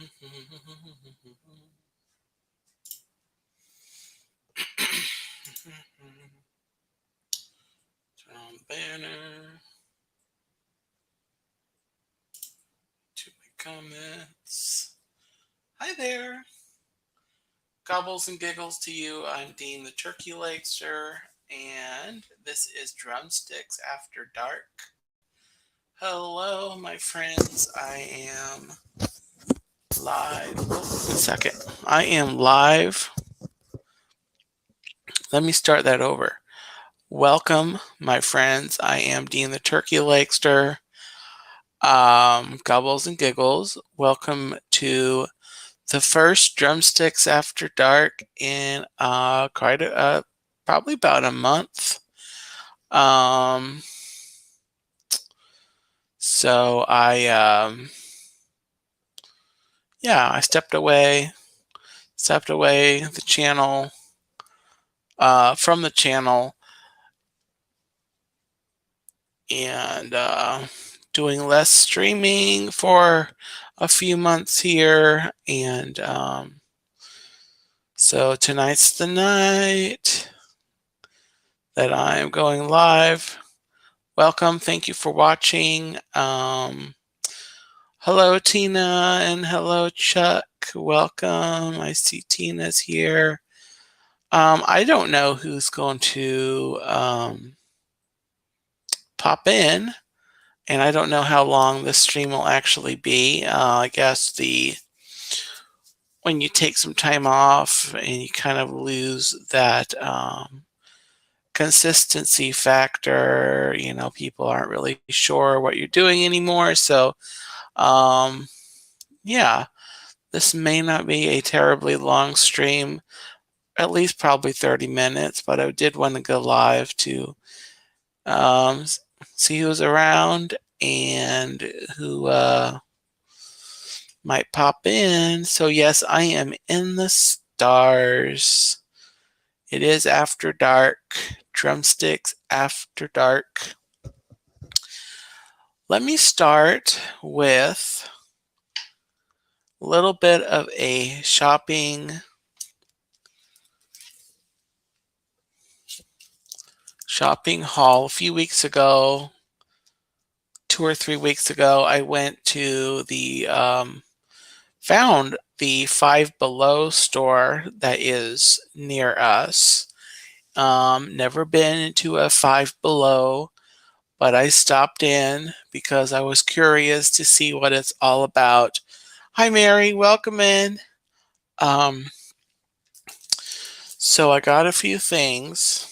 Turn on banner. To my comments. Hi there. Gobbles and giggles to you. I'm Dean the Turkey Legster, and this is Drumsticks After Dark. Hello, my friends. I am live. Oh, a second. I am live. Let me start that over. Welcome, my friends. I am Dean the Turkey Legster. Gobbles and giggles. Welcome to the first Drumsticks After Dark in probably about a month. So I stepped away the channel from the channel and doing less streaming for a few months here, and so tonight's the night that I'm going live. Welcome, thank you for watching. Hello, Tina, and hello, Chuck. Welcome. I see Tina's here. I don't know who's going to pop in, and I don't know how long this stream will actually be. I guess when you take some time off and you kind of lose that consistency factor, people aren't really sure what you're doing anymore. So, yeah, this may not be a terribly long stream, at least probably 30 minutes, but I did want to go live to see who's around and who might pop in. So yes, I am in the stars. It is after dark. Drumsticks After Dark. Let me start with a little bit of a shopping haul. A few weeks ago, 2 or 3 weeks ago, I went to found the Five Below store that is near us. Never been to a Five Below, but I stopped in because I was curious to see what it's all about. Hi, Mary. Welcome in. So I got a few things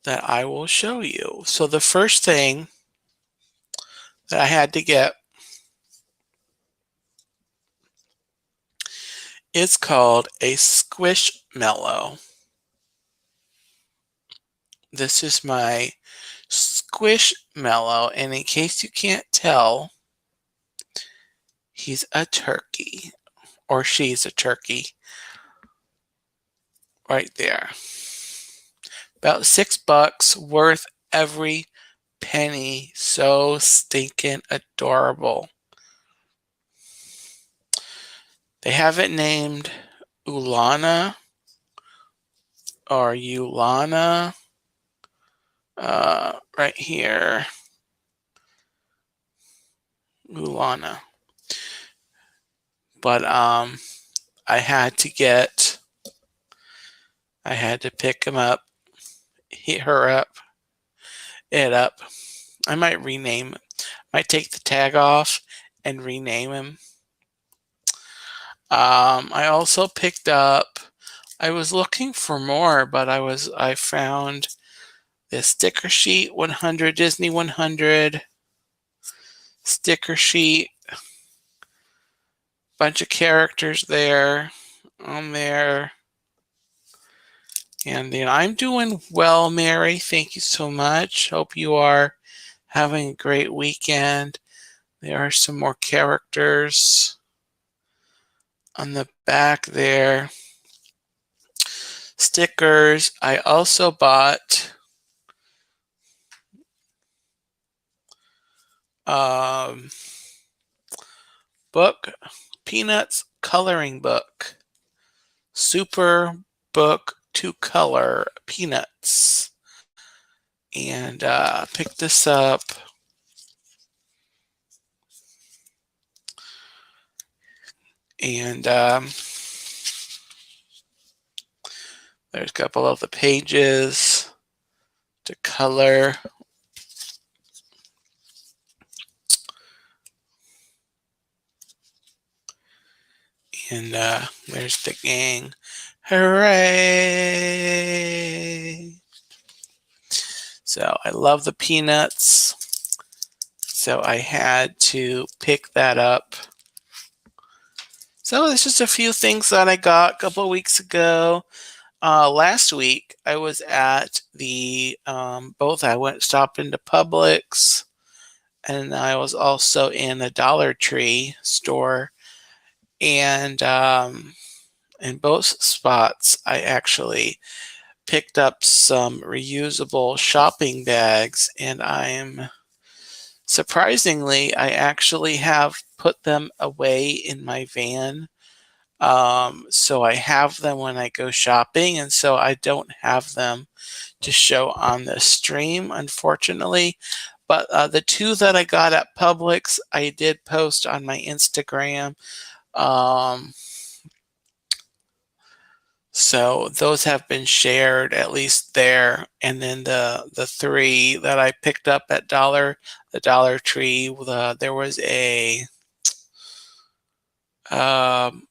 that I will show you. So the first thing that I had to get is called a Squishmallow. This is my Squishmallow, and in case you can't tell, he's a turkey, or she's a turkey, right there. About $6, worth every penny. So stinking adorable. They have it named Ulana or Ulana right here. Ulana. But I had to pick him up, hit her up, it up. I might take the tag off and rename him. I also picked up, I was looking for more, but I found this sticker sheet, 100 Disney 100 sticker sheet. Bunch of characters there on there. And then I'm doing well, Mary. Thank you so much. Hope you are having a great weekend. There are some more characters on the back there. Stickers. I also bought book, Peanuts coloring book. Super book to color Peanuts. And picked this up. And there's a couple of the pages to color. And there's the gang. Hooray! So I love the Peanuts. So I had to pick that up. So there's just a few things that I got a couple of weeks ago. Last week I was at the stopped into Publix, and I was also in a Dollar Tree store. And in both spots I actually picked up some reusable shopping bags, and surprisingly, I actually have put them away in my van. So I have them when I go shopping, and so I don't have them to show on the stream, unfortunately. But the two that I got at Publix, I did post on my Instagram. So those have been shared, at least there. And then the three that I picked up at the Dollar Tree, there was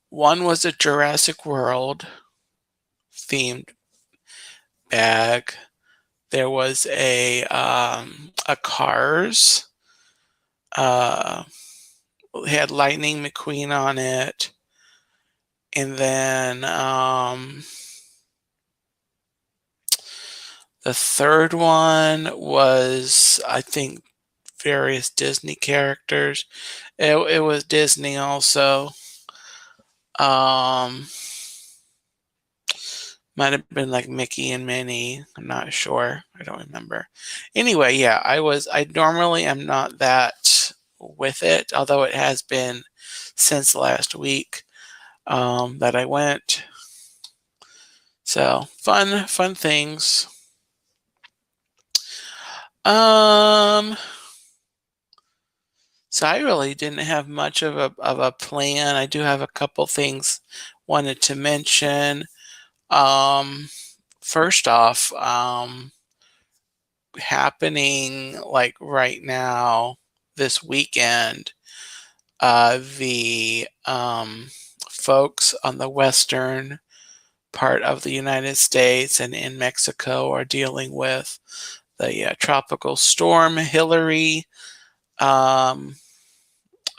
one was a Jurassic World themed bag. There was a Cars. It had Lightning McQueen on it. And then the third one was, I think, various Disney characters. It was Disney also. Might have been like Mickey and Minnie. I'm not sure. I don't remember. Anyway, yeah, I normally am not that with it, although it has been since last week that I went. So fun things. So I really didn't have much of a plan. I do have a couple things wanted to mention. First off, happening like right now this weekend, the folks on the western part of the United States and in Mexico are dealing with the tropical storm Hillary,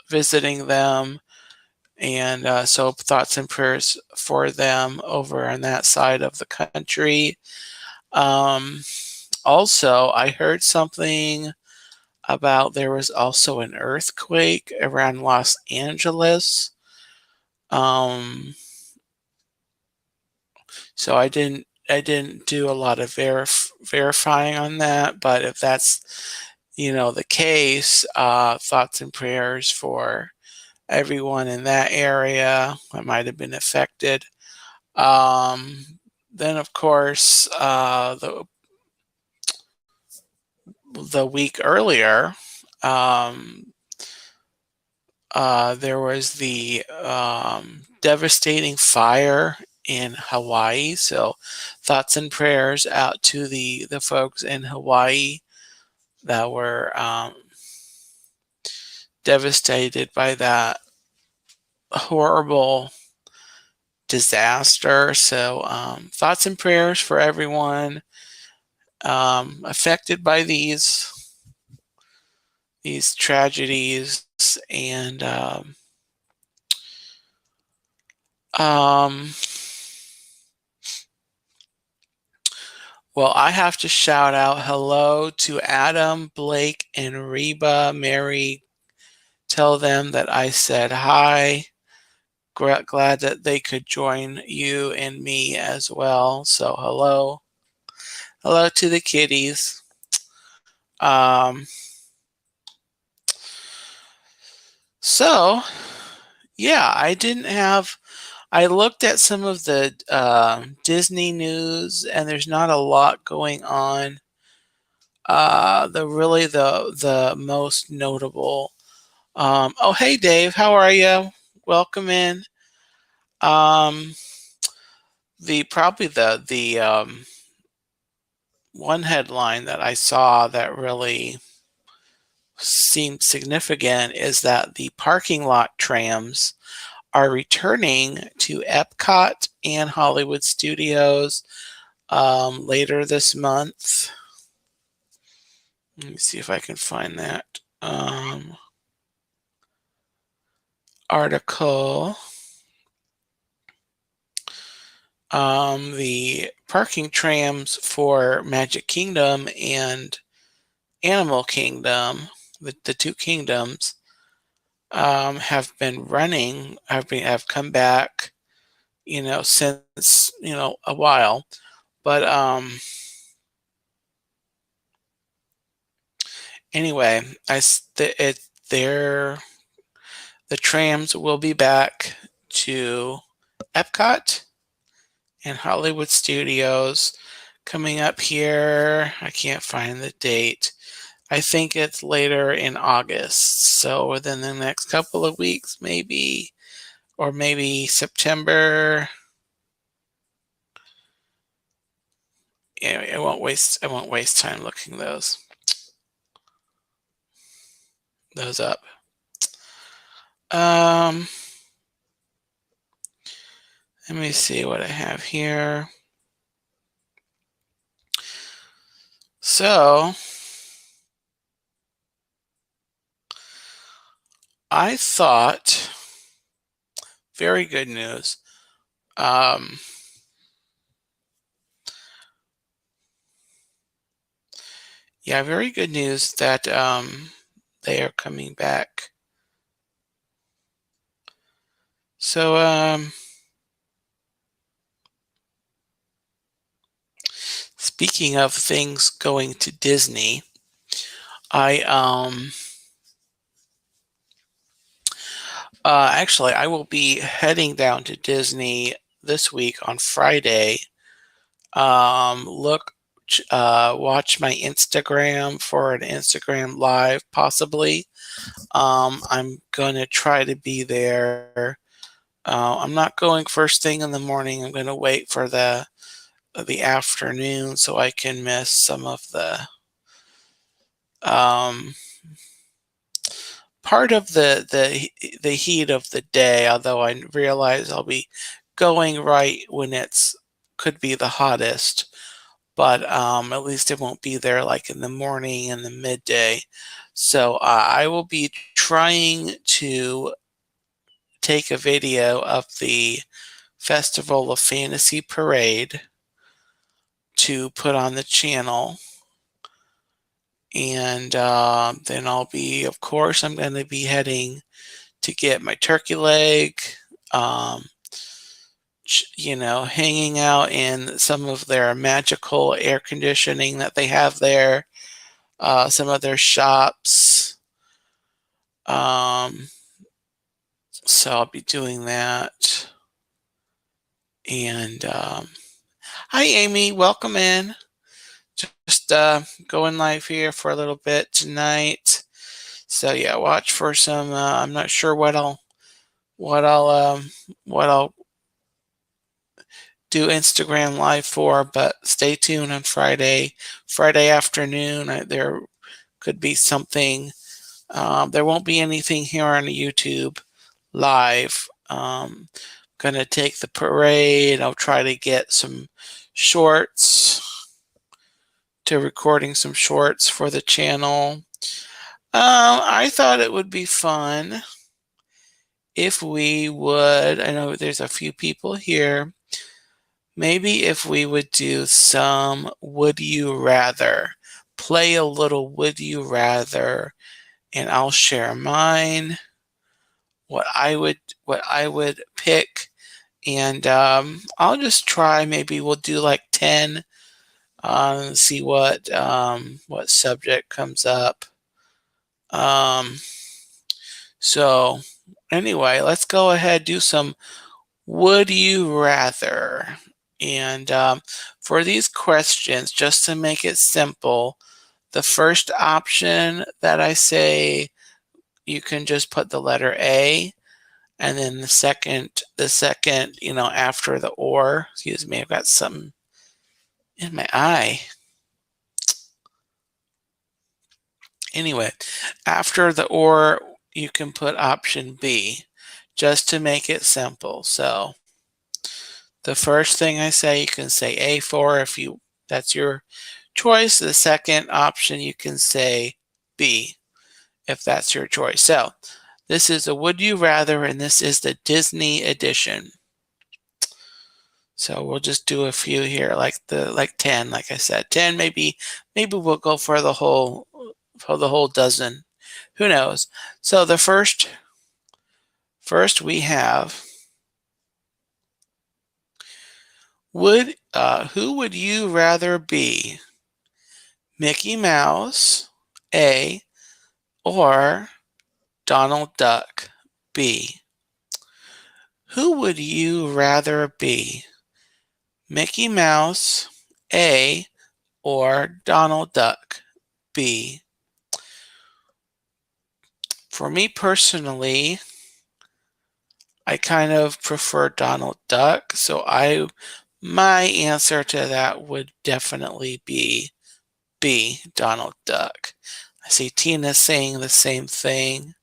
visiting them. And so thoughts and prayers for them over on that side of the country. Also, I heard something about there was also an earthquake around Los Angeles. So I didn't do a lot of verifying on that, but if that's the case, thoughts and prayers for everyone in that area that might have been affected. Then of course the week earlier, there was the devastating fire in Hawaii. So thoughts and prayers out to the folks in Hawaii that were devastated by that horrible disaster. So thoughts and prayers for everyone affected by these tragedies. And well, I have to shout out hello to Adam, Blake, and Reba. Mary, tell them that I said hi. Glad that they could join you and me as well. So hello to the kitties. So Yeah, I looked at some of the Disney news, and there's not a lot going on. The most notable. Oh, hey Dave, how are you? Welcome in. Um, probably the one headline that I saw that really seemed significant is that the parking lot trams are returning to Epcot and Hollywood Studios later this month. Let me see if I can find that article. The parking trams for Magic Kingdom and Animal Kingdom, the two kingdoms, have been running, have come back, since a while. But anyway, they're the trams will be back to Epcot and Hollywood Studios coming up here. I can't find the date. I think it's later in August. So within the next couple of weeks, maybe, or maybe September. Yeah, I won't waste time looking those up. Let me see what I have here. So I thought, very good news. Yeah, very good news that they are coming back. So speaking of things going to Disney, actually I will be heading down to Disney this week on Friday. Watch my Instagram for an Instagram live, possibly. I'm gonna try to be there. I'm not going first thing in the morning. I'm gonna wait for the afternoon so I can miss some of the part of the heat of the day. Although I realize I'll be going right when could be the hottest. But at least it won't be there like in the morning and the midday. So I will be trying to take a video of the Festival of Fantasy Parade to put on the channel. And then of course, I'm going to be heading to get my turkey leg. Hanging out in some of their magical air conditioning that they have there, some of their shops. So I'll be doing that. And hi, Amy, welcome in. Just going live here for a little bit tonight. So yeah, watch for some. I'm not sure what I'll do Instagram live for, but stay tuned on Friday afternoon. There could be something. There won't be anything here on YouTube live. Gonna take the parade. I'll try to get some shorts, recording some shorts for the channel. I thought it would be fun if we would, I know there's a few people here, maybe if we would do some would you rather, play a little would you rather, and I'll share mine, what I would pick, and I'll just try, maybe we'll do like 10, see what subject comes up. So anyway, let's go ahead do some would you rather. And for these questions, just to make it simple, the first option that I say, you can just put the letter A, and then the second, after the or, excuse me, I've got something in my eye. Anyway, after the or, you can put option B, just to make it simple. So the first thing I say, you can say A for if that's your choice. The second option, you can say B if that's your choice. So this is a would you rather, and this is the Disney edition. So we'll just do a few here, like 10, like I said. 10, maybe we'll go for the whole dozen. Who knows? So the first we have, who would you rather be? Mickey Mouse, A, or Donald Duck, B? Who would you rather be? Mickey Mouse, A, or Donald Duck, B? For me personally, I kind of prefer Donald Duck, so my answer to that would definitely be B, Donald Duck. I see Tina saying the same thing.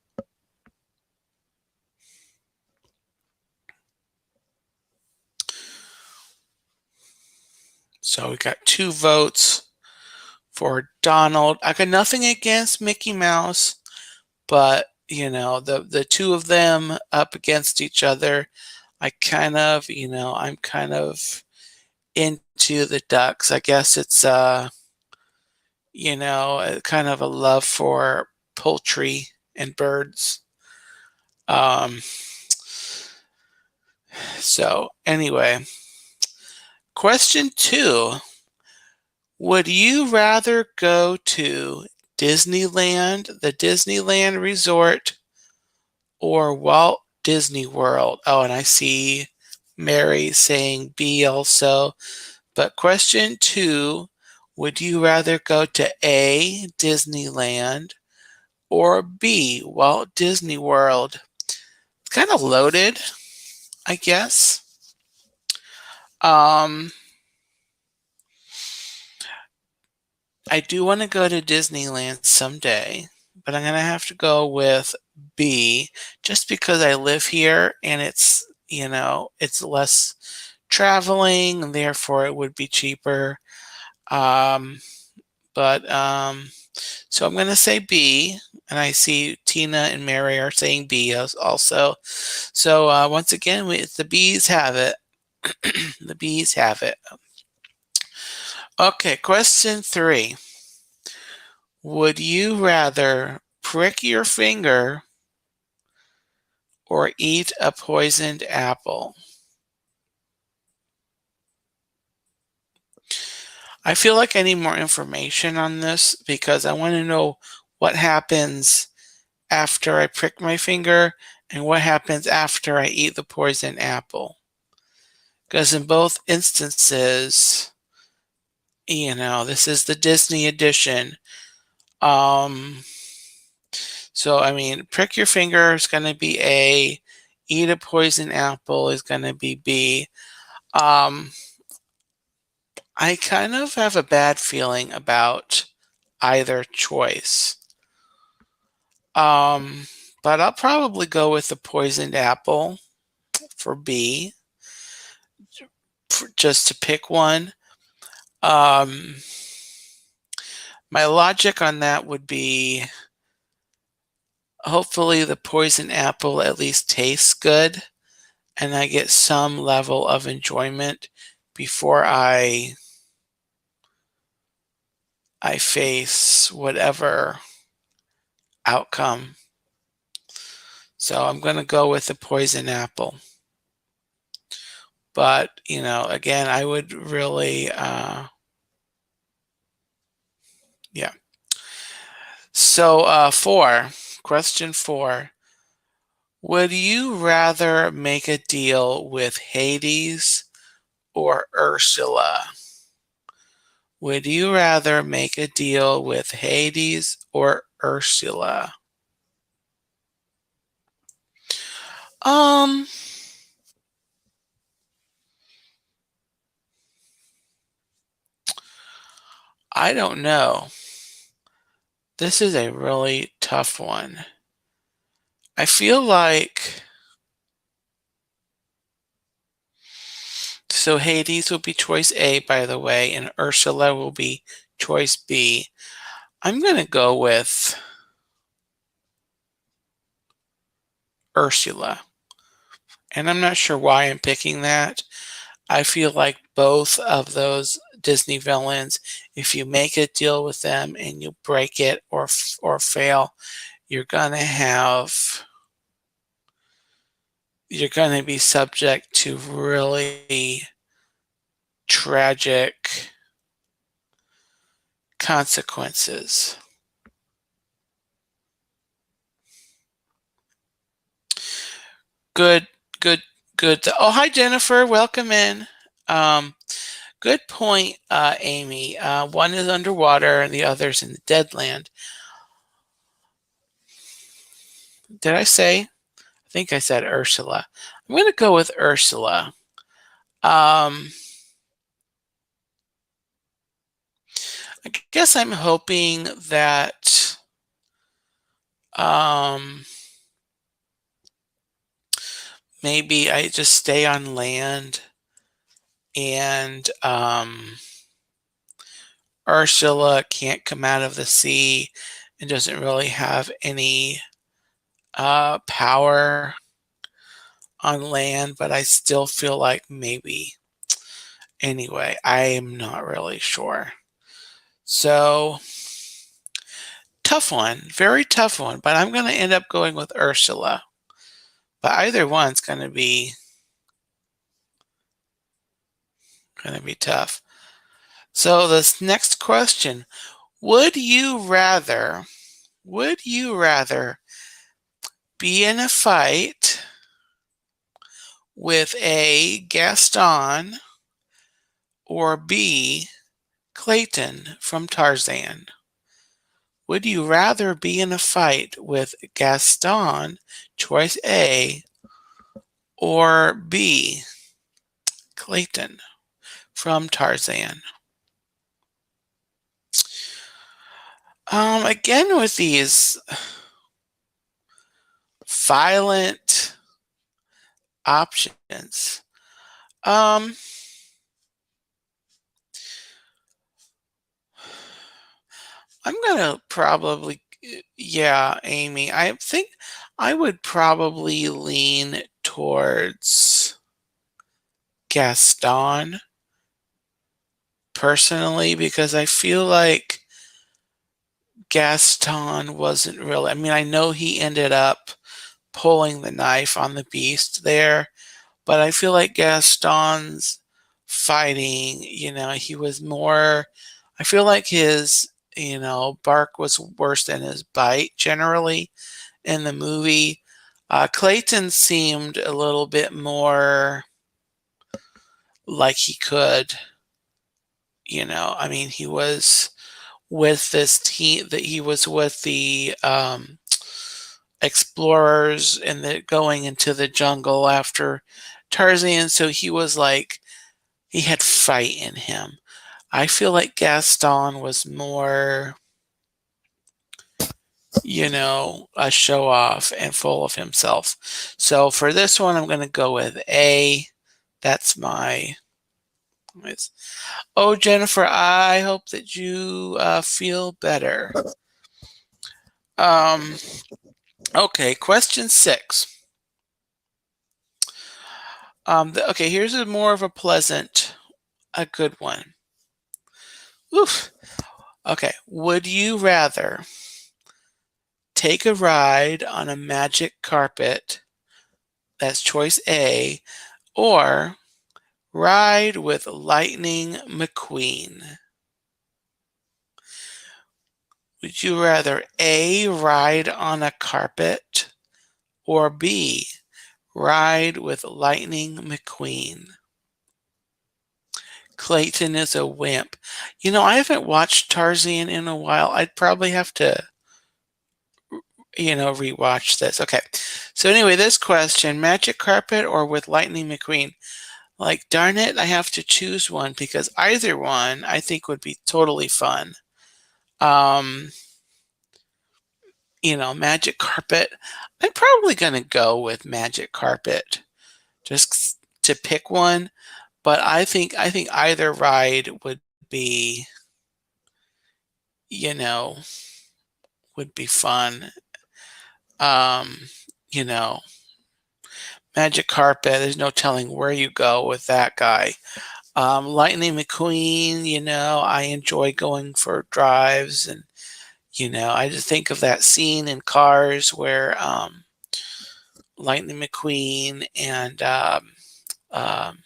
So we got 2 votes for Donald. I got nothing against Mickey Mouse, but the two of them up against each other, I'm kind of into the ducks. I guess it's kind of a love for poultry and birds. So anyway, question 2. Would you rather go to Disneyland, the Disneyland Resort, or Walt Disney World? Oh, and I see Mary saying B also. But question 2, would you rather go to A, Disneyland, or B, Walt Disney World? It's kind of loaded, I guess. I do want to go to Disneyland someday, but I'm going to have to go with B just because I live here and it's less traveling and therefore it would be cheaper. So I'm going to say B, and I see Tina and Mary are saying B also. So once again, the B's have it. The B's have it. Okay, question 3. Would you rather prick your finger or eat a poisoned apple? I feel like I need more information on this because I want to know what happens after I prick my finger and what happens after I eat the poisoned apple. Because in both instances, this is the Disney edition. So, I mean, prick your finger is going to be A. Eat a poison apple is going to be B. I kind of have a bad feeling about either choice. But I'll probably go with the poisoned apple for B, just to pick one. My logic on that would be hopefully the poison apple at least tastes good and I get some level of enjoyment before I face whatever outcome. So I'm going to go with the poison apple. But, again, I would really, yeah. So question 4, Would you rather make a deal with Hades or Ursula? Would you rather make a deal with Hades or Ursula? Um, I don't know. This is a really tough one. I feel like so Hades will be choice A, by the way, and Ursula will be choice B. I'm gonna go with Ursula, and I'm not sure why I'm picking that. I feel like both of those Disney villains, if you make a deal with them and you break it or fail, you're gonna have you're gonna be subject to really tragic consequences. Good, good, good. Oh, hi Jennifer, welcome in. Um, Good point, Amy. One is underwater and the other's in the dead land. Did I say? I think I said Ursula. I'm going to go with Ursula. I guess I'm hoping that maybe I just stay on land and Ursula can't come out of the sea and doesn't really have any power on land, but I still feel like maybe. Anyway, I'm not really sure. So, tough one, very tough one, but I'm going to end up going with Ursula. But either one's going to be tough. So this next question, would you rather be in a fight with A, Gaston, or B, Clayton from Tarzan? Would you rather be in a fight with Gaston, choice A, or B, Clayton from Tarzan? Again with these violent options. I'm gonna probably, yeah, Amy. I think I would probably lean towards Gaston personally because I feel like Gaston wasn't really, I mean, I know he ended up pulling the knife on the beast there, but I feel like Gaston's fighting, he was more, I feel like his, bark was worse than his bite generally in the movie. Clayton seemed a little bit more like he could, I mean, he was with this team that he was with the explorers and the going into the jungle after Tarzan, so he was like he had fight in him. I feel like Gaston was more, a show off and full of himself. So for this one, I'm going to go with A. That's my. Oh, Jennifer, I hope that you feel better. Um, okay, question 6. Okay, here's a more of a good one. Oof. Okay, would you rather take a ride on a magic carpet, that's choice A, or ride with Lightning McQueen? Would you rather A, ride on a carpet, or B, ride with Lightning McQueen? Clayton is a wimp. You know, I haven't watched Tarzan in a while. I'd probably have to, rewatch this. Okay. So anyway, this question, Magic Carpet or with Lightning McQueen? Like, darn it, I have to choose one because either one I think would be totally fun. Magic Carpet. I'm probably going to go with Magic Carpet just to pick one, but I think either ride would be, you know, would be fun. Um, you know, Magic Carpet, there's no telling where you go with that guy. Lightning McQueen, I enjoy going for drives and, I just think of that scene in Cars where Lightning McQueen and um,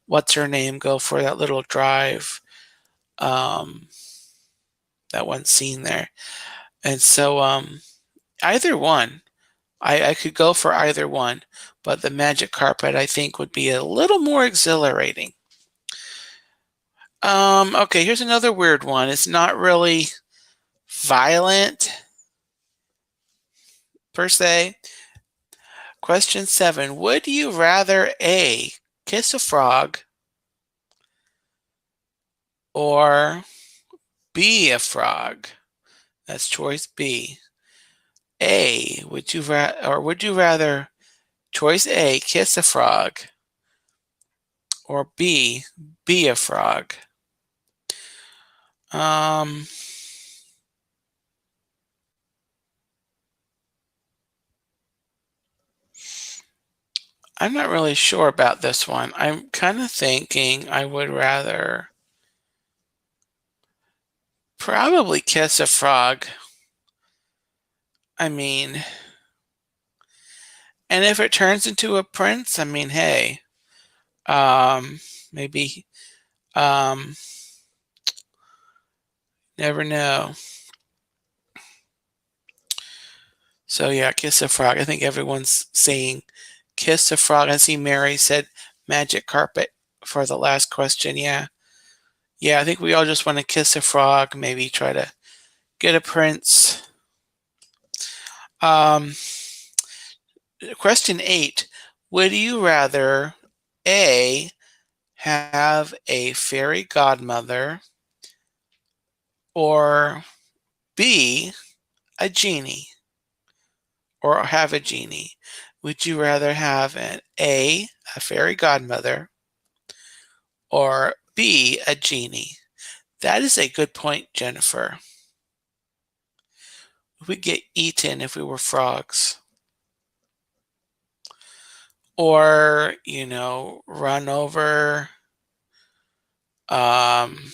what's her name go for that little drive. Um, that one scene there. And so either one. I could go for either one, but the Magic Carpet I think would be a little more exhilarating. Okay, here's another weird one. It's not really violent per se. Question 7. Would you rather A, kiss a frog, or be a frog? That's choice B. A, would you rather choice A, kiss a frog, or B, be a frog? I'm not really sure about this one. I'm kind of thinking I would rather probably kiss a frog. I mean, and if it turns into a prince, I mean, hey, maybe, um, never know. So yeah, kiss a frog. I think everyone's saying kiss a frog. I see Mary said Magic Carpet for the last question. Yeah. Yeah, I think we all just want to kiss a frog, maybe try to get a prince. Question 8. Would you rather A, have a fairy godmother, or B, a genie, or have a genie? Would you rather have an A, a fairy godmother, or B, a genie? That is a good point, Jennifer. We'd get eaten if we were frogs. Or, run over. I'm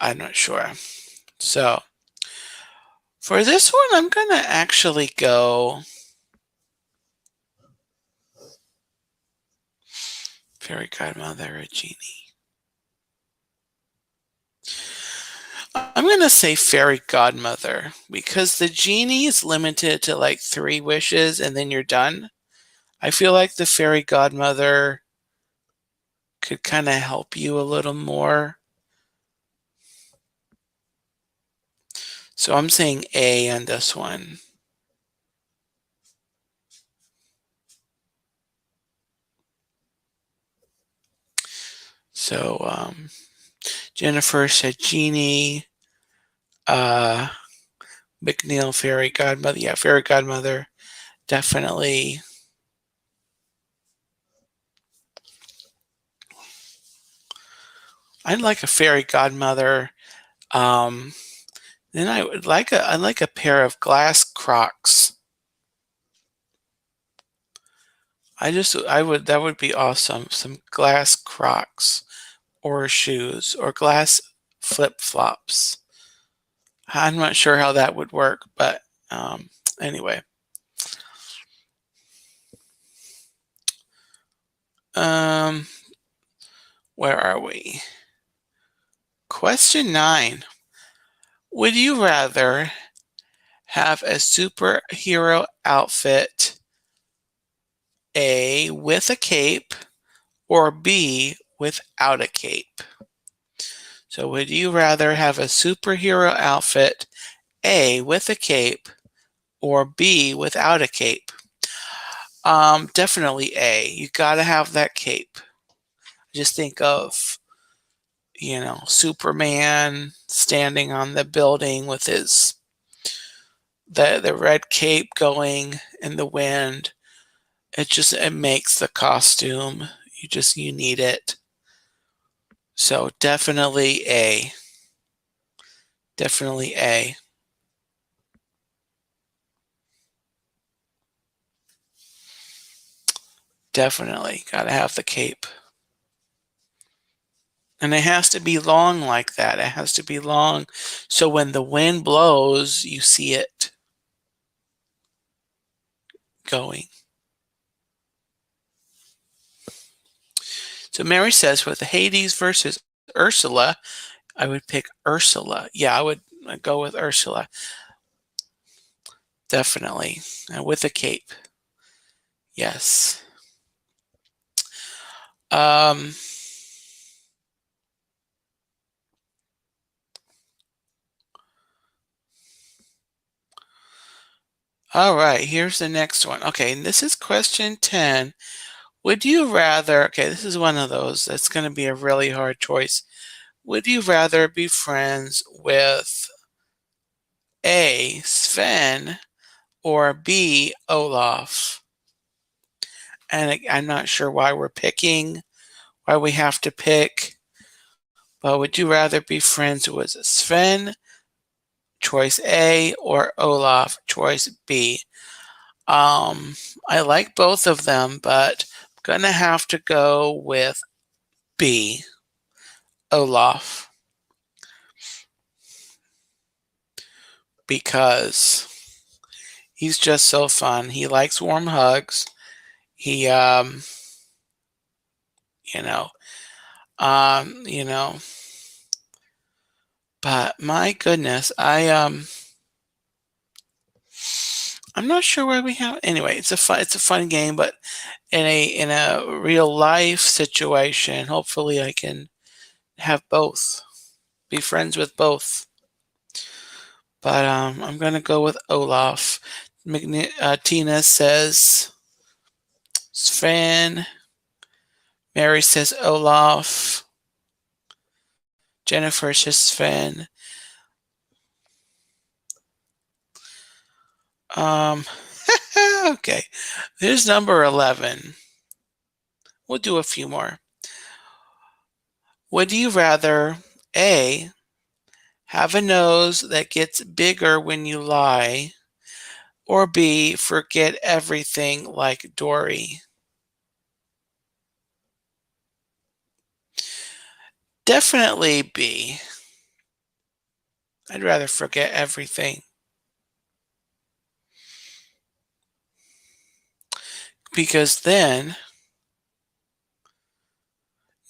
not sure. So, for this one, I'm going to actually go fairy godmother or genie. I'm going to say fairy godmother because the genie is limited to like 3 wishes and then you're done. I feel like the fairy godmother could kind of help you a little more. So I'm saying A on this one. So Jennifer said genie. McNeil, fairy godmother. Yeah, fairy godmother. Definitely. I'd like a fairy godmother. Then I'd like a pair of glass Crocs. That would be awesome. Some glass Crocs or shoes or glass flip-flops. I'm not sure how that would work, but anyway. Where are we? Question 9. Would you rather have a superhero outfit, A, with a cape, or B, without a cape? So would you rather have a superhero outfit, A, with a cape, or B, without a cape? Definitely A. You gotta have that cape. Just think of, Superman standing on the building with the red cape going in the wind. It makes the costume. You need it. So definitely A. Definitely A. Definitely gotta have the cape. And it has to be long like that. It has to be long so when the wind blows, you see it going. So Mary says, with Hades versus Ursula, I would pick Ursula. Yeah, I'd go with Ursula. Definitely. With a cape. Yes. Um, all right, here's the next one. Okay, and this is question 10. Would you rather, okay, this is one of those that's going to be a really hard choice. Would you rather be friends with A, Sven, or B, Olaf? And I'm not sure why why we have to pick, but would you rather be friends with Sven, choice A, or Olaf, choice B? Um, I like both of them, but I'm gonna have to go with B, Olaf, because he's just so fun. He likes warm hugs. He, you know, um, you know, but my goodness, I'm not sure why we have. Anyway, it's a fun game, but in a real life situation, hopefully I can have both, be friends with both. But I'm gonna go with Olaf. Tina says Sven. Mary says Olaf. Jennifer says Sven. Um, okay. Here's number 11. We'll do a few more. Would you rather A, have a nose that gets bigger when you lie, or B, forget everything like Dory? Definitely B. I'd rather forget everything. Because then,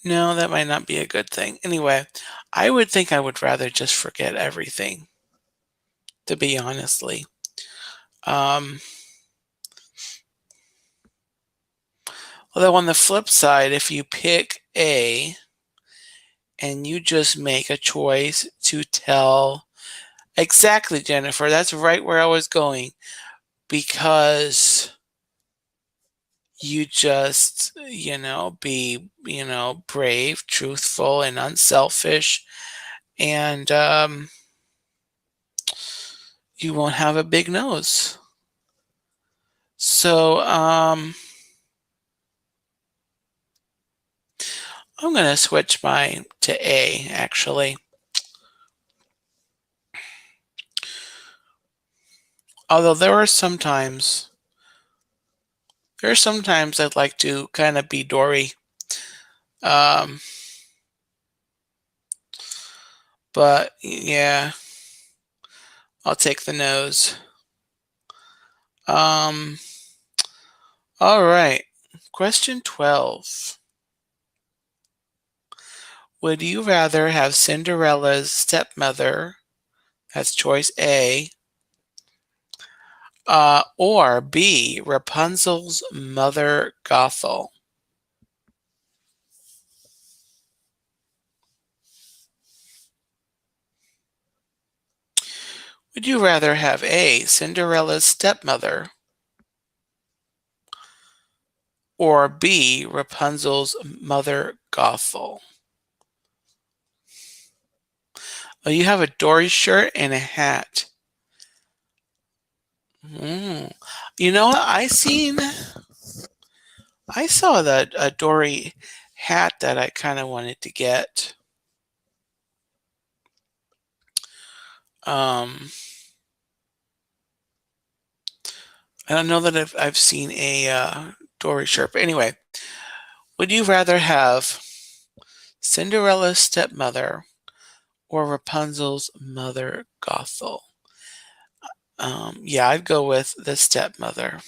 no, that might not be a good thing. Anyway, I would think I would rather just forget everything, to be honestly. Um, although on the flip side, if you pick A and you just make a choice to tell exactly, Jennifer, that's right where I was going, because you just, be, brave, truthful, and unselfish, and you won't have a big nose. So, I'm going to switch mine to A, actually. Although there are sometimes I'd like to kind of be Dory. Um, but yeah, I'll take the nose. Um, all right. Question 12. Would you rather have Cinderella's stepmother, that's choice A, Or B, Rapunzel's mother Gothel. Would you rather have A, Cinderella's stepmother, or B, Rapunzel's mother Gothel? Oh, you have a Dory shirt and a hat. Mm. You know what? I saw that a Dory hat that I kind of wanted to get. Um, I don't know that I've seen a Dory shirt, but anyway, would you rather have Cinderella's stepmother or Rapunzel's mother Gothel? Yeah, I'd go with the stepmother,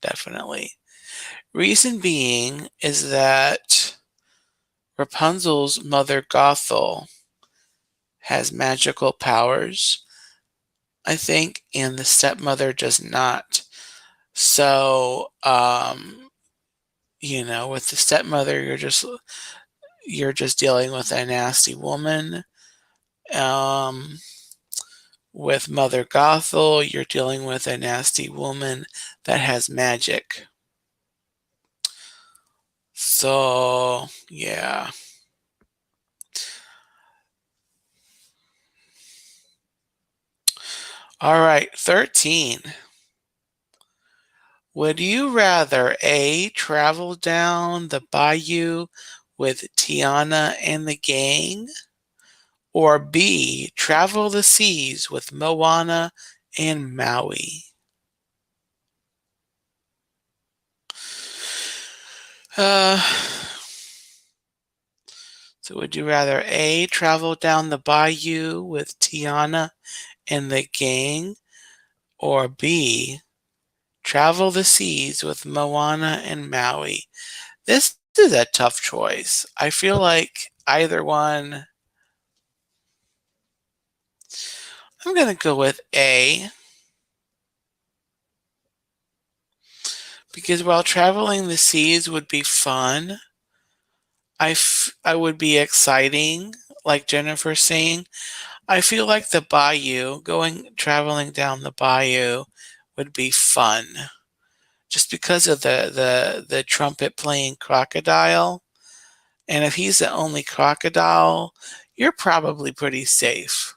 definitely. Reason being is that Rapunzel's mother Gothel has magical powers, I think, and the stepmother does not. So, with the stepmother, you're just dealing with a nasty woman. Um, with Mother Gothel, you're dealing with a nasty woman that has magic. So, yeah. All right, 13. Would you rather A, travel down the bayou with Tiana and the gang, or B, travel the seas with Moana and Maui? Uh, so would you rather A, travel down the bayou with Tiana and the gang, or B, travel the seas with Moana and Maui? This is a tough choice. I feel like either one. I'm going to go with A because while traveling the seas would be fun, I would be exciting, like Jennifer's saying. I feel like the bayou, traveling down the bayou would be fun just because of the trumpet playing crocodile. And if he's the only crocodile, you're probably pretty safe.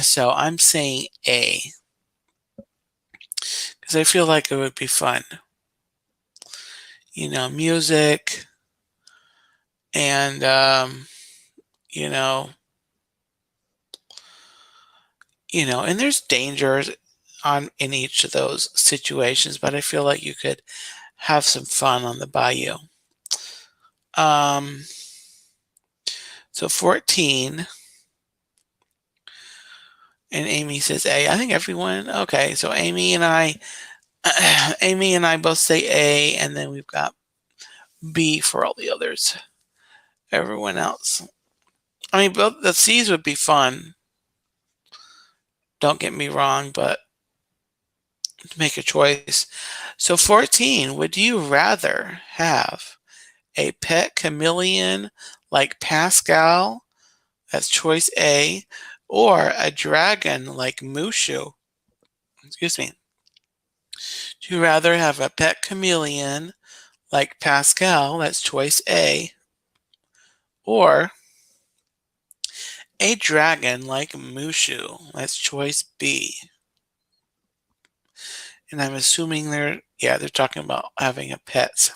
So I'm saying A because I feel like it would be fun. Music and you know, and there's dangers in each of those situations, but I feel like you could have some fun on the bayou. Um, so 14, and Amy says A. I think everyone. Okay, so Amy and I, Amy and I both say A, and then we've got B for all the others. Everyone else. I mean, both the C's would be fun. Don't get me wrong, but make a choice. So 14, would you rather have a pet chameleon like Pascal, that's choice A, or a dragon like Mushu? Excuse me. Do you rather have a pet chameleon like Pascal, that's choice A, or a dragon like Mushu, that's choice B? And I'm assuming they're talking about having a pet.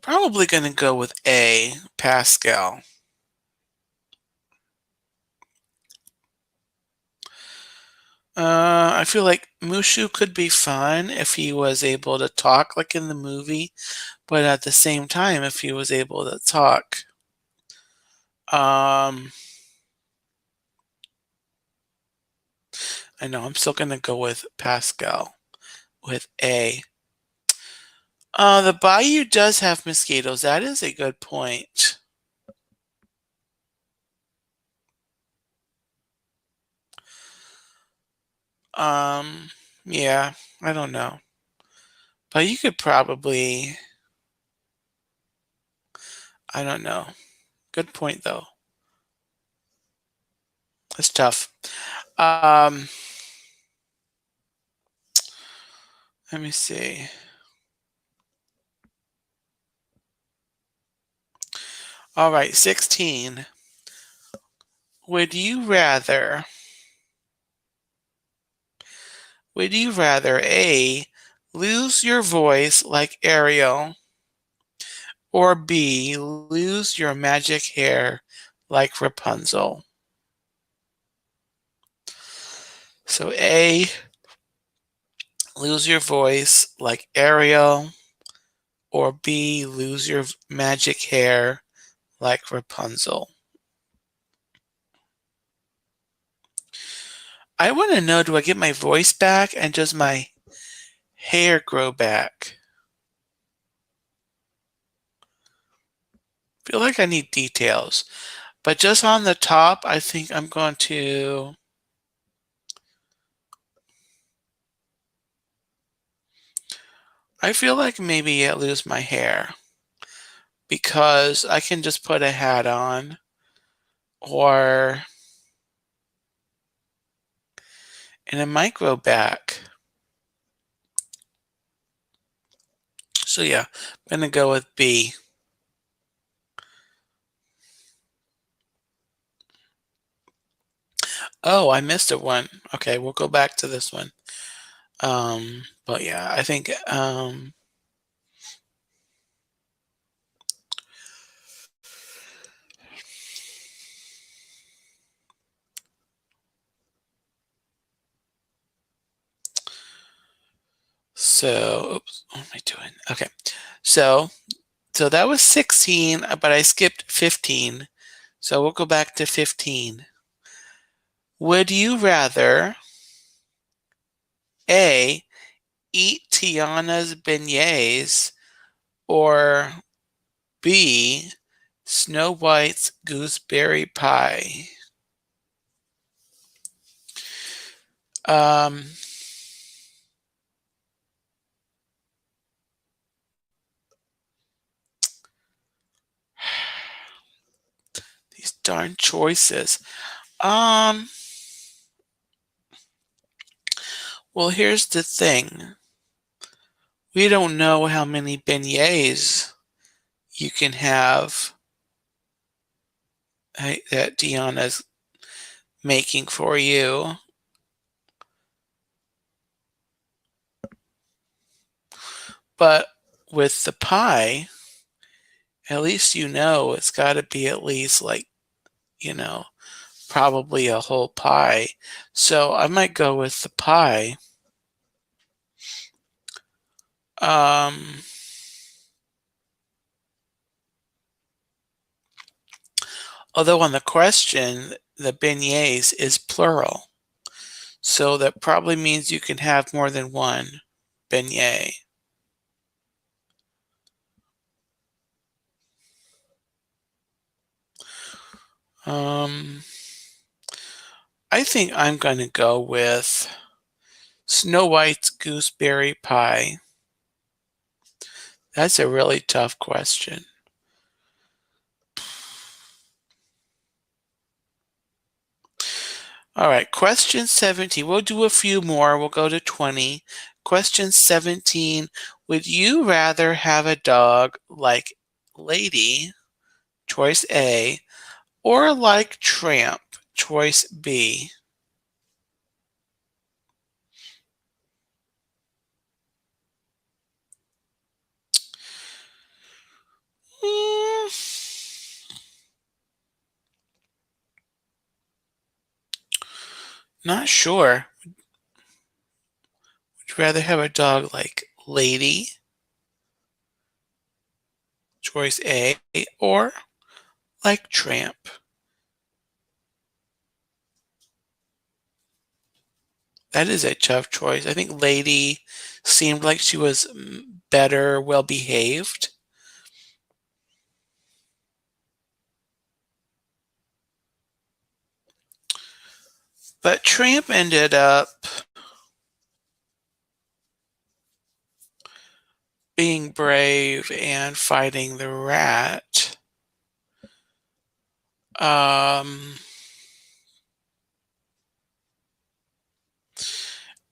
Probably going to go with A, Pascal. I feel like Mushu could be fun if he was able to talk like in the movie, but at the same time, if he was able to talk, um, I know I'm still gonna go with Pascal with A. The bayou does have mosquitoes. That is a good point. Yeah, I don't know. But you could probably, I don't know. Good point though. It's tough. Um, Let me see. All right, 16. Would you rather A, lose your voice like Ariel, or B, lose your magic hair like Rapunzel? So A, lose your voice like Ariel, or B, lose your magic hair like Rapunzel. I want to know, do I get my voice back and does my hair grow back? Feel like I need details. But just on the top, I think I'm going to, I feel like maybe I lose my hair because I can just put a hat on, or, and it might grow back. So yeah, I'm gonna go with B. Oh, I missed a one. Okay, we'll go back to this one. But yeah, I think, so, oops, what am I doing? Okay, so that was 16, but I skipped 15. So we'll go back to 15. Would you rather A, eat Tiana's beignets, or B, Snow White's gooseberry pie? Um, these darn choices. Um, well, here's the thing. We don't know how many beignets you can have that Deanna's making for you. But with the pie, at least you know it's got to be at least like, you know, probably a whole pie. So I might go with the pie. Um, Although on the question, the beignets is plural. So that probably means you can have more than one beignet. Um, I think I'm going to go with Snow White's gooseberry pie. That's a really tough question. All right, question 17. We'll do a few more. We'll go to 20. Question 17. Would you rather have a dog like Lady, choice A, or like Tramp, choice B? Mm, not sure. Would you rather have a dog like Lady, choice A, or like Tramp? That is a tough choice. I think Lady seemed like she was better, well behaved. But Tramp ended up brave and fighting the rat. Um,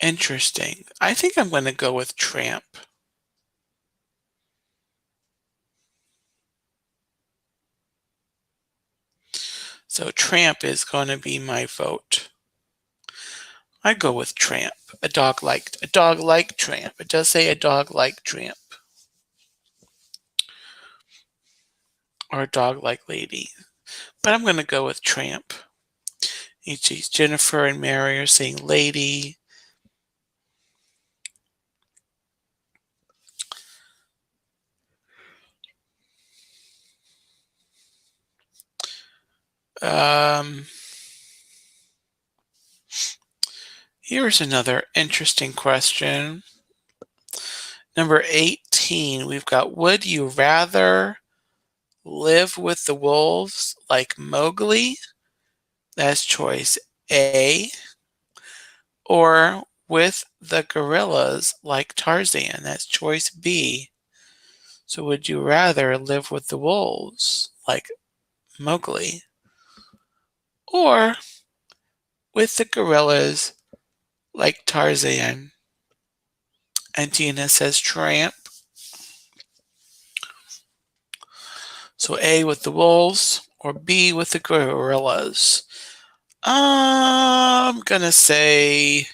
Interesting. I think I'm going to go with tramp. So tramp is going to be my vote. I go with tramp. A dog like tramp. It does say a dog like tramp. Or a dog like lady. But I'm going to go with tramp. Jennifer and Mary are saying lady. Here's another interesting question. Number 18, we've got, would you rather live with the wolves like Mowgli? That's choice A. Or with the gorillas like Tarzan? That's choice B. So would you rather live with the wolves like Mowgli? Or with the gorillas like Tarzan? And Tina says tramp. So A with the wolves or B with the gorillas? I'm gonna say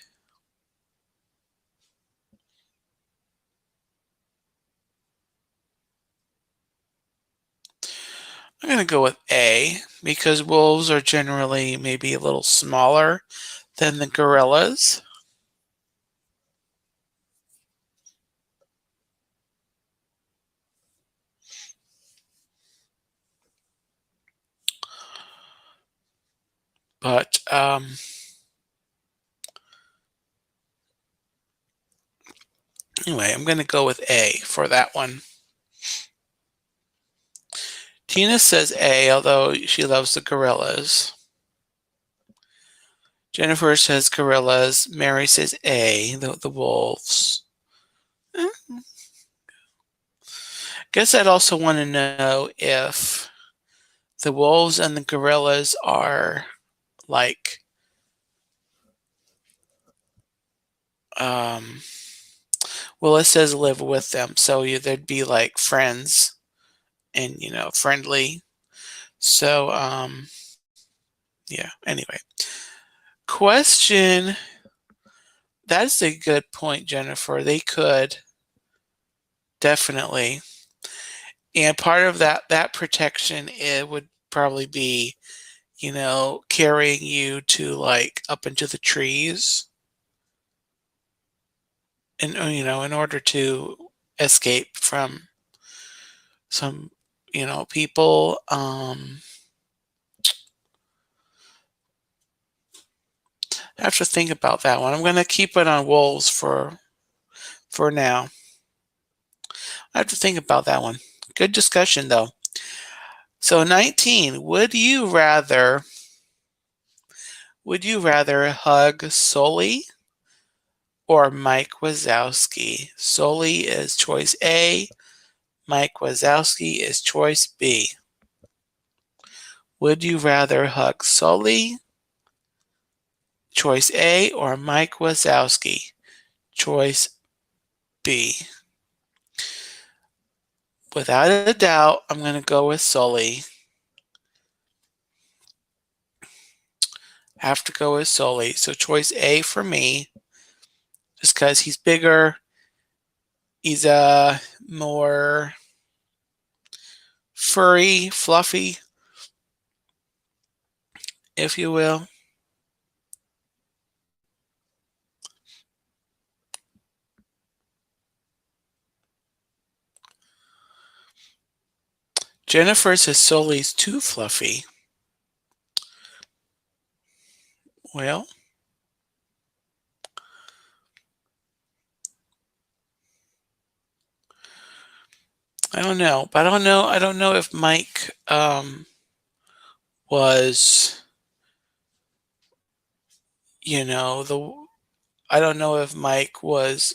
I'm gonna go with A because wolves are generally maybe a little smaller than the gorillas. But anyway, I'm going to go with A for that one. Tina says A, although she loves the gorillas. Jennifer says gorillas. Mary says A, the wolves. Guess I'd also want to know if the wolves and the gorillas are like well, it says live with them, so they'd be like friends and friendly. So yeah, anyway. Question. That's a good point, Jennifer. They could definitely. And part of that protection, it would probably be, carrying you to like up into the trees and in order to escape from some, people. I have to think about that one. I'm going to keep it on wolves for now. I have to think about that one. Good discussion though. So 19, would you rather hug Sully or Mike Wazowski? Sully is choice A, Mike Wazowski is choice B. Would you rather hug Sully, choice A, or Mike Wazowski, choice B? Without a doubt, I'm going to go with Sully. Have to go with Sully. So choice A for me, just because he's bigger. He's more furry, fluffy, if you will. Jennifer says Sully's too fluffy. Well, I don't know, but I don't know if Mike was, I don't know if Mike was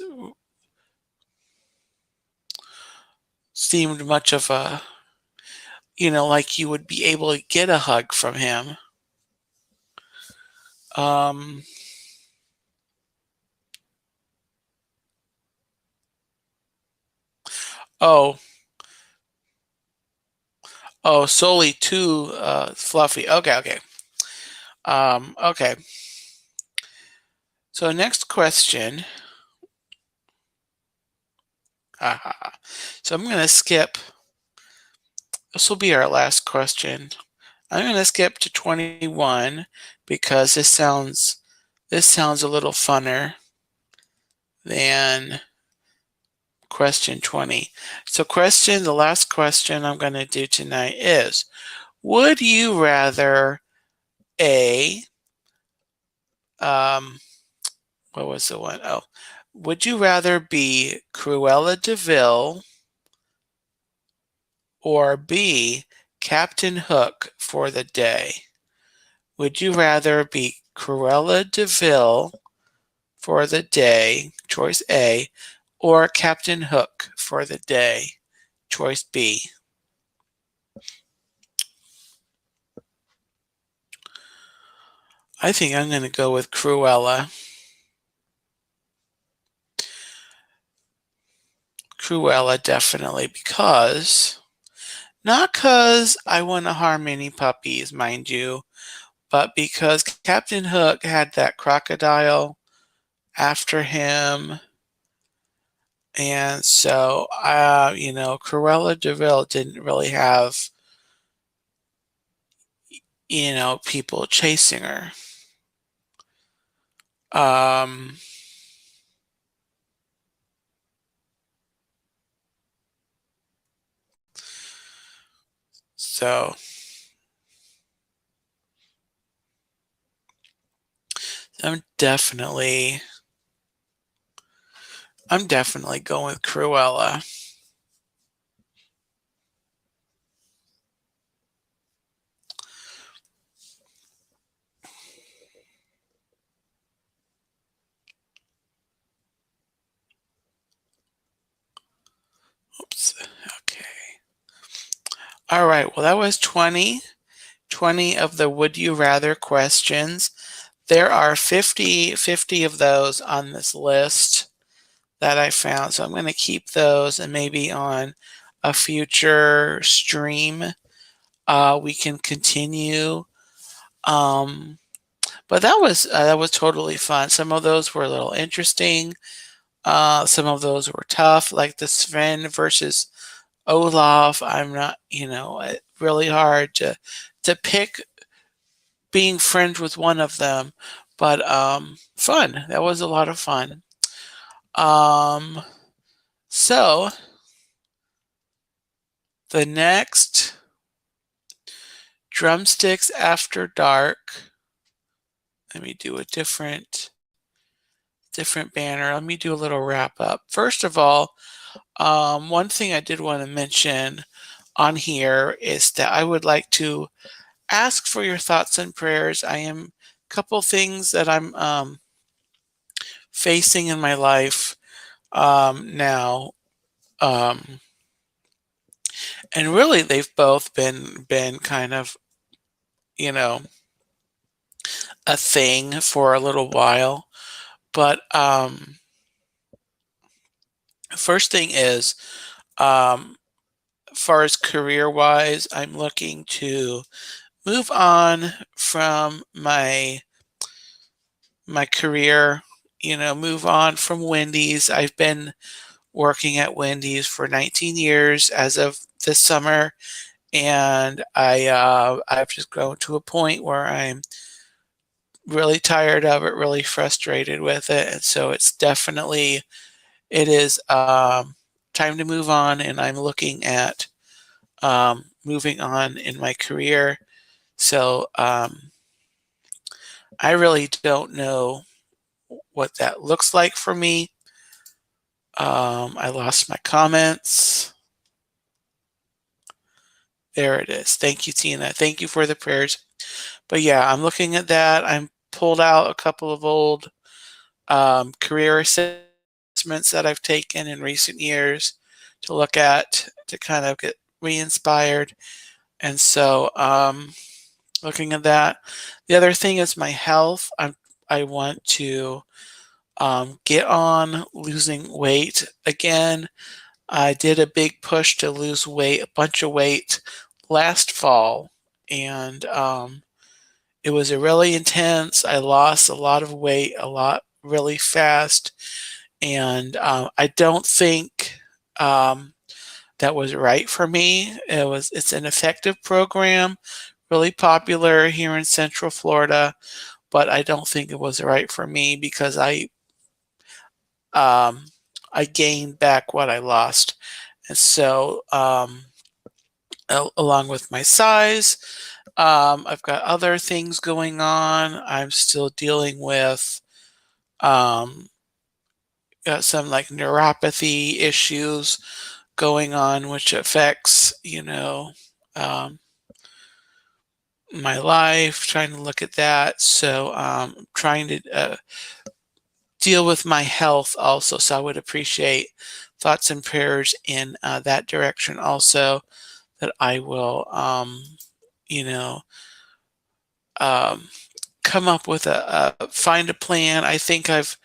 seemed much of a, like you would be able to get a hug from him. Um, oh, solely too fluffy. Okay, okay. Okay. So next question. So I'm going to skip. This will be our last question. I'm going to skip to 21 because this sounds a little funner than question 20. So the last question I'm going to do tonight is, would you rather what was the one? Oh, would you rather be Cruella de Vil or B, Captain Hook for the day? Would you rather be Cruella de Vil for the day, choice A, or Captain Hook for the day, choice B? I think I'm going to go with Cruella. Cruella, definitely, not because I want to harm any puppies, mind you, but because Captain Hook had that crocodile after him. And so, Cruella de Vil didn't really have, people chasing her. So I'm definitely going with Cruella. Oops. Okay. All right. Well, that was 20 of the would you rather questions. There are 50 of those on this list that I found. So I'm going to keep those, and maybe on a future stream, we can continue. But that was totally fun. Some of those were a little interesting. Some of those were tough, like the Sven versus Olaf. I'm not, really hard to pick being friends with one of them, but fun. That was a lot of fun. So the next Drumsticks After Dark. Let me do a different banner. Let me do a little wrap up. First of all, one thing I did want to mention on here is that I would like to ask for your thoughts and prayers. I am a couple things that I'm facing in my life now, and really they've both been kind of, a thing for a little while. But first thing is, as far as career-wise, I'm looking to move on from my career, move on from Wendy's. I've been working at Wendy's for 19 years as of this summer, and I've just grown to a point where I'm really tired of it, really frustrated with it, and so it is time to move on, and I'm looking at moving on in my career. So I really don't know what that looks like for me. I lost my comments. There it is. Thank you, Tina. Thank you for the prayers. But yeah, I'm looking at that. I'm pulled out a couple of old career assessments that I've taken in recent years to look at to kind of get re-inspired. And so looking at that. The other thing is my health. I want to get on losing weight again. I did a big push to lose weight, a bunch of weight last fall, and it was a really intense. I lost a lot of weight, a lot really fast, and I don't think that was right for me. It's an effective program, really popular here in Central Florida, but I don't think it was right for me because I gained back what I lost. And so, along with my size, I've got other things going on. I'm still dealing with um, some like neuropathy issues going on, which affects, um, my life, trying to look at that. So, trying to deal with my health also. So I would appreciate thoughts and prayers in that direction also, that I will, you know, um, come up with find a plan. I think I've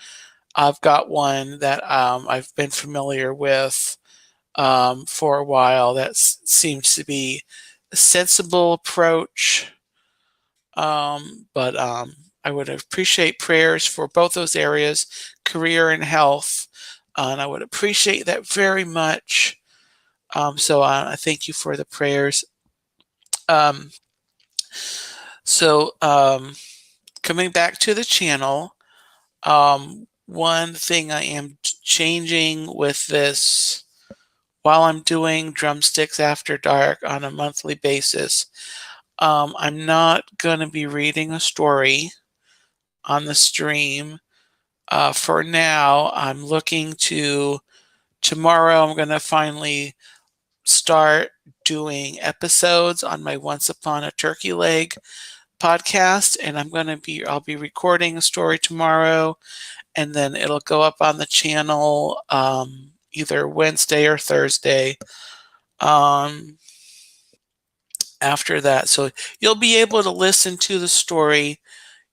got one that I've been familiar with for a while. That seems to be a sensible approach. But I would appreciate prayers for both those areas, career and health. And I would appreciate that very much. So I thank you for the prayers. Um, so coming back to the channel, one thing I am changing with this while I'm doing Drumsticks After Dark on a monthly basis, I'm not going to be reading a story on the stream. For now, I'm looking to tomorrow, I'm going to finally start doing episodes on my Once Upon a Turkey Leg podcast, and I'll be recording a story tomorrow, and then it'll go up on the channel either Wednesday or Thursday after that. So you'll be able to listen to the story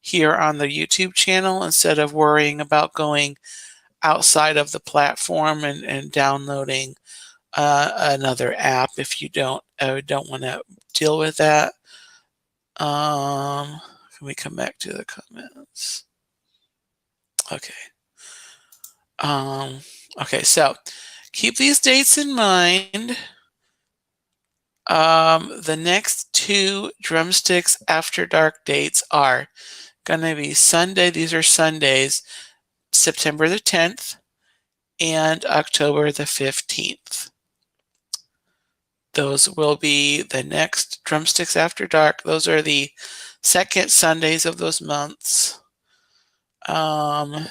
here on the YouTube channel instead of worrying about going outside of the platform and downloading another app if you don't want to deal with that. Can we come back to the comments? Okay. Okay, so keep these dates in mind. The next two Drumsticks After Dark dates are going to be Sunday. These are Sundays, September the 10th and October the 15th. Those will be the next Drumsticks After Dark. Those are the second Sundays of those months. And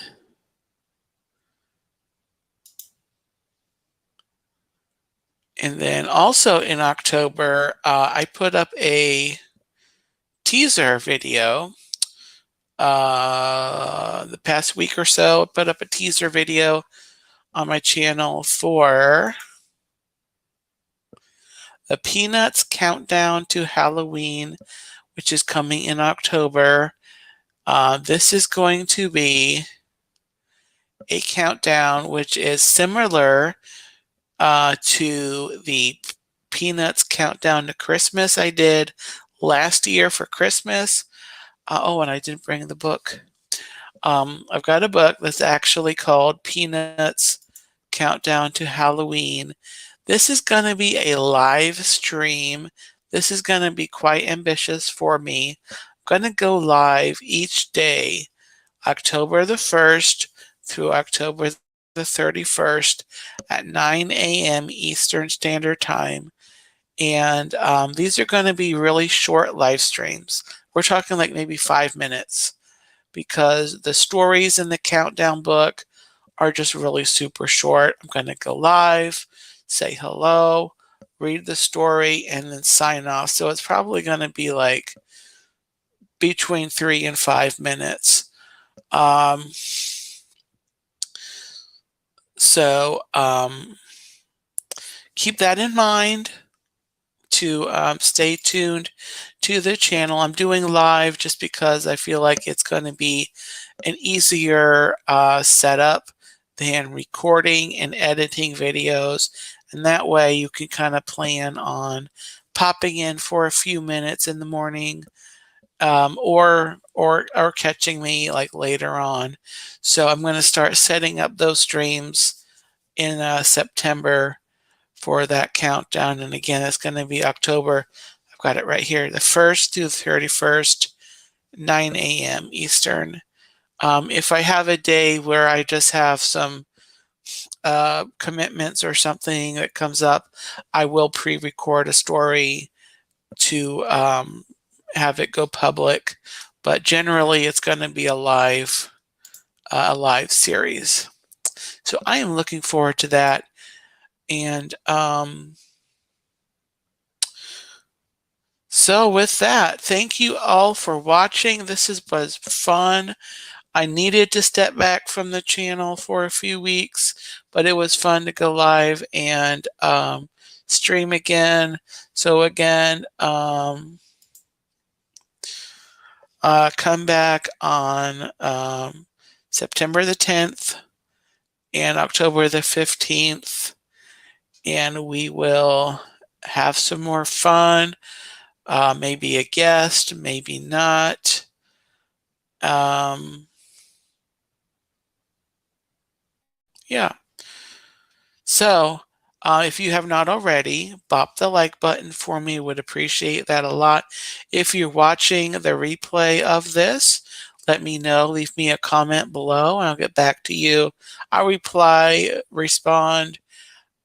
then also in October, I put up a teaser video. The past week or so, I put up a teaser video on my channel for the Peanuts Countdown to Halloween, which is coming in October. This is going to be a countdown which is similar to the Peanuts Countdown to Christmas I did last year for Christmas. Oh, and I didn't bring the book. I've got a book that's actually called Peanuts Countdown to Halloween. This is going to be a live stream. This is going to be quite ambitious for me. I'm going to go live each day, October the 1st through October the 31st at 9 a.m. Eastern Standard Time. And these are going to be really short live streams. We're talking like maybe 5 minutes, because the stories in the countdown book are just really super short. I'm going to go live, say hello, read the story, and then sign off. So it's probably going to be like between 3 and 5 minutes. keep that in mind to stay tuned to the channel. I'm doing live just because I feel like it's going to be an easier setup than recording and editing videos. And that way you can kind of plan on popping in for a few minutes in the morning, or catching me like later on. So I'm going to start setting up those streams in September for that countdown. And again, it's going to be October. I've got it right here, the 1st through the 31st, 9 a.m. Eastern. If I have a day where I just have some commitments or something that comes up, I will pre-record a story to have it go public. But generally, it's going to be a live series. So I am looking forward to that. And so with that, thank you all for watching. This was fun. I needed to step back from the channel for a few weeks, but it was fun to go live and stream again. So again, come back on September the 10th and October the 15th, and we will have some more fun. Maybe a guest, maybe not. Yeah. So if you have not already, bop the like button for me. Would appreciate that a lot. If you're watching the replay of this, let me know. Leave me a comment below and I'll get back to you. I'll respond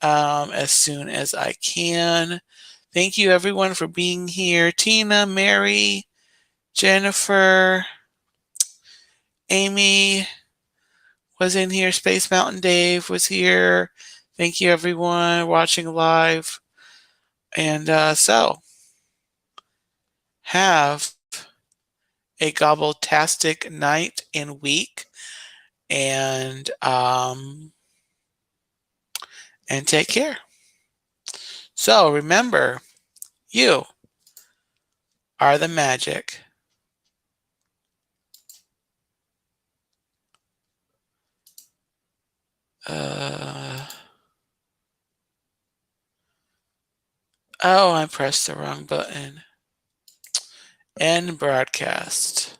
as soon as I can. Thank you everyone for being here. Tina, Mary, Jennifer, Amy was in here. Space Mountain Dave was here. Thank you everyone watching live. And so have a Gobbletastic night and week, and take care. So remember, you are the magic. Oh, I pressed the wrong button. End broadcast.